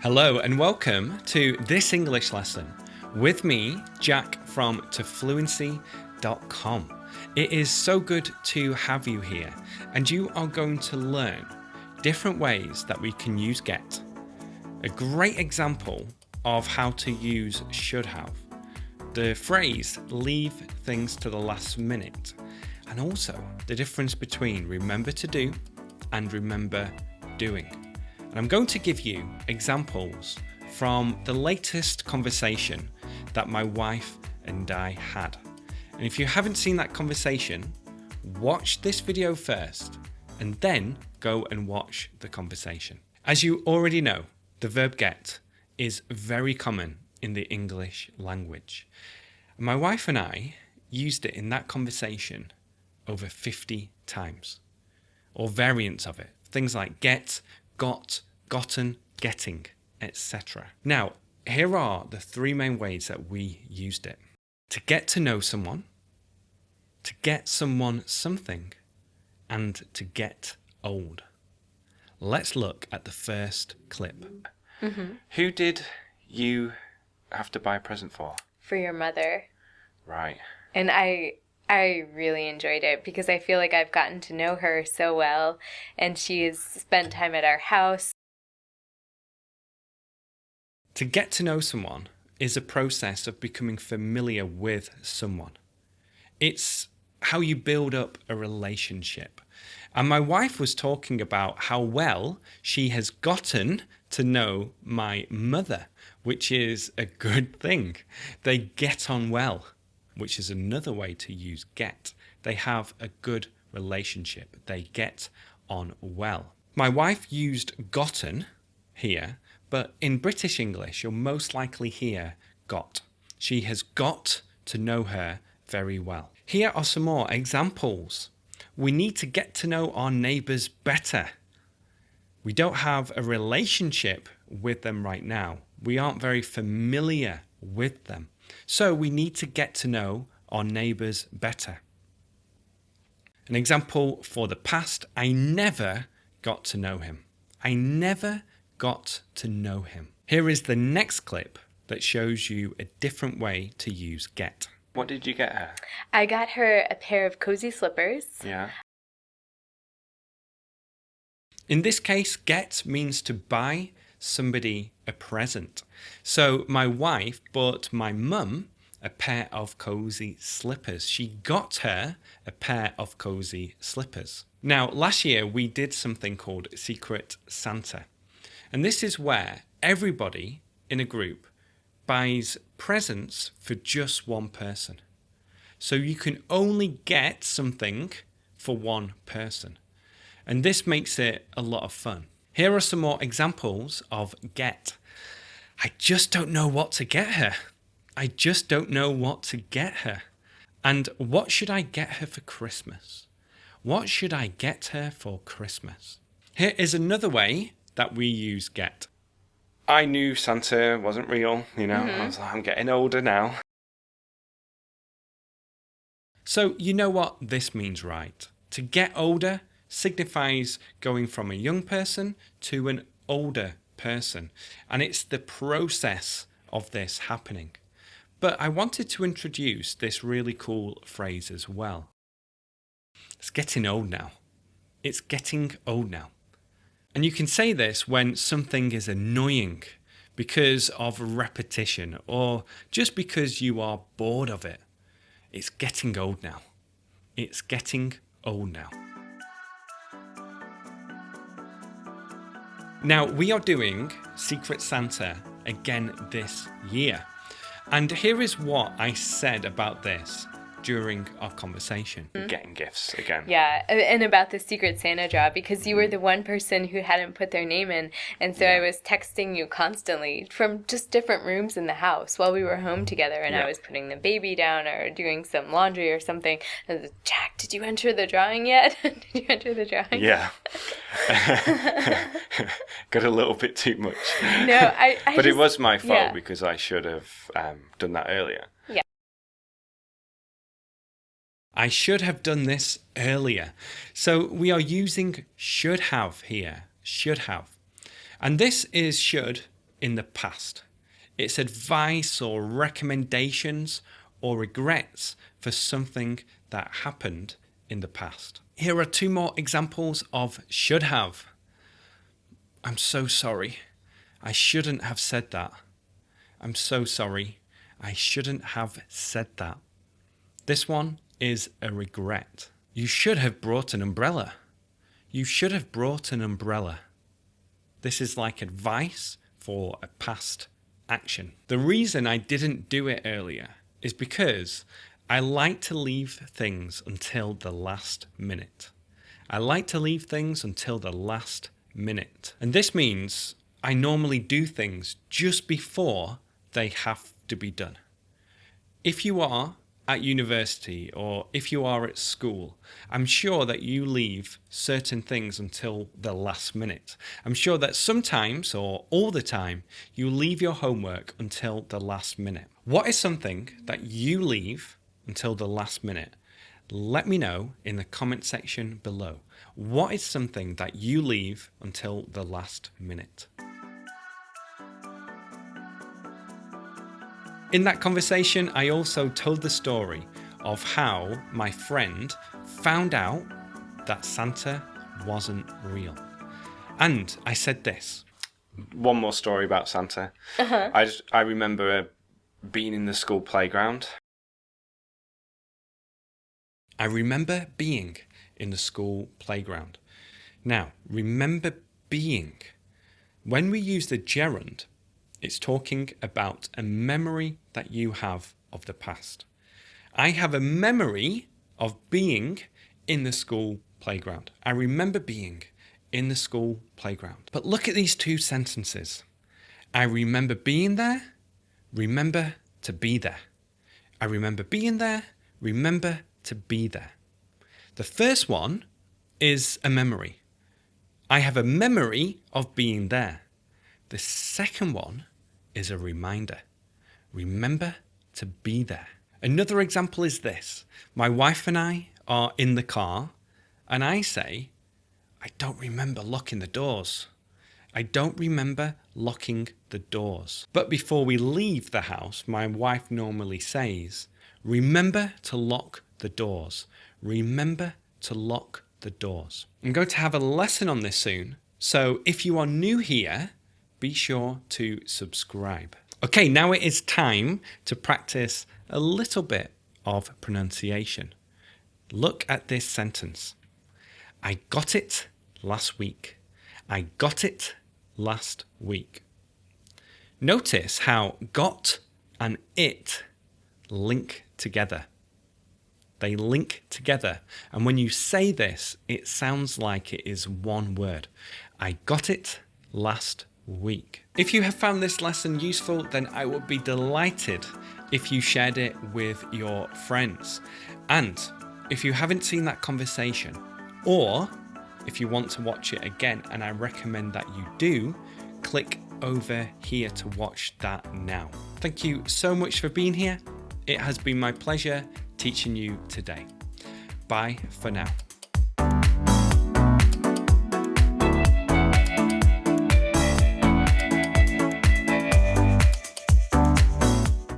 Hello and welcome to this English lesson with me, Jack from Fluency.com. It is so good to have you here, and you are going to learn different ways that we can use get. A great example of how to use should have. The phrase leave things to the last minute, and also the difference between remember to do and remember doing. And I'm going to give you examples from the latest conversation that my wife and I had. And if you haven't seen that conversation, watch this video first and then go and watch the conversation. As you already know, the verb get is very common in the English language. My wife and I used it in that conversation over 50 times, or variants of it. Things like get, got, gotten, getting, etc. Now, here are the three main ways that we used it. To get to know someone, to get someone something, and to get old. Let's look at the first clip. Who did you have to buy a present for? For your mother. Right. And I really enjoyed it because I feel like I've gotten to know her so well, and she's spent time at our house. To get to know someone is a process of becoming familiar with someone. It's how you build up a relationship. And my wife was talking about how well she has gotten to know my mother, which is a good thing. They get on well, which is another way to use get. They have a good relationship. They get on well. My wife used gotten here, but in British English, you'll most likely hear got. She has got to know her very well. Here are some more examples. We need to get to know our neighbours better. We don't have a relationship with them right now. We aren't very familiar with them. So we need to get to know our neighbours better. An example for the past, I never got to know him. I never got to know him. Here is the next clip that shows you a different way to use get. What did you get her? I got her a pair of cozy slippers. Yeah. In this case, get means to buy somebody a present. So my wife bought my mum a pair of cozy slippers. She got her a pair of cozy slippers. Now, last year we did something called Secret Santa. And this is where everybody in a group buys presents for just one person. So you can only get something for one person. And this makes it a lot of fun. Here are some more examples of get. I just don't know what to get her. I just don't know what to get her. And what should I get her for Christmas? What should I get her for Christmas? Here is another way that we use get. I knew Santa wasn't real, I was like, I'm getting older now. So you know what this means, right? To get older signifies going from a young person to an older person. And it's the process of this happening. But I wanted to introduce this really cool phrase as well. It's getting old now. It's getting old now. And you can say this when something is annoying because of repetition or just because you are bored of it. It's getting old now. It's getting old now. Now, we are doing Secret Santa again this year. And here is what I said about this during our conversation. Getting gifts again. Yeah, and about the Secret Santa draw, because you were the one person who hadn't put their name in, and so I was texting you constantly from just different rooms in the house while we were home together, and I was putting the baby down or doing some laundry or something. And I was, Jack, did you enter the drawing yet? Did you enter the drawing? Yeah. Got a little bit too much. No, but it was my fault because I should have done that earlier. Yeah. I should have done this earlier. So we are using should have here. Should have. And this is should in the past. It's advice or recommendations or regrets for something that happened in the past. Here are 2 more examples of should have. I'm so sorry. I shouldn't have said that. I'm so sorry. I shouldn't have said that. This one is a regret. You should have brought an umbrella. You should have brought an umbrella. This is like advice for a past action. The reason I didn't do it earlier is because I like to leave things until the last minute. I like to leave things until the last minute. And this means I normally do things just before they have to be done. If you are at university or if you are at school, I'm sure that you leave certain things until the last minute. I'm sure that sometimes or all the time you leave your homework until the last minute. What is something that you leave until the last minute? Let me know in the comment section below. What is something that you leave until the last minute? In that conversation, I also told the story of how my friend found out that Santa wasn't real. And I said this. One more story about Santa. I remember being in the school playground. I remember being in the school playground. Now, remember being. When we use the gerund, it's talking about a memory that you have of the past. I have a memory of being in the school playground. I remember being in the school playground. But look at these 2 sentences. I remember being there, remember to be there. I remember being there, remember to be there. The first one is a memory. I have a memory of being there. The second one is a reminder. Remember to be there. Another example is this. My wife and I are in the car and I say, I don't remember locking the doors. I don't remember locking the doors. But before we leave the house, my wife normally says, remember to lock the doors. Remember to lock the doors. I'm going to have a lesson on this soon. So if you are new here, be sure to subscribe. Okay, now it is time to practice a little bit of pronunciation. Look at this sentence. I got it last week. I got it last week. Notice how got and it link together. They link together. And when you say this, it sounds like it is one word. I got it last week. If you have found this lesson useful, then I would be delighted if you shared it with your friends. And if you haven't seen that conversation, or if you want to watch it again, and I recommend that you do, click over here to watch that now. Thank you so much for being here. It has been my pleasure teaching you today. Bye for now.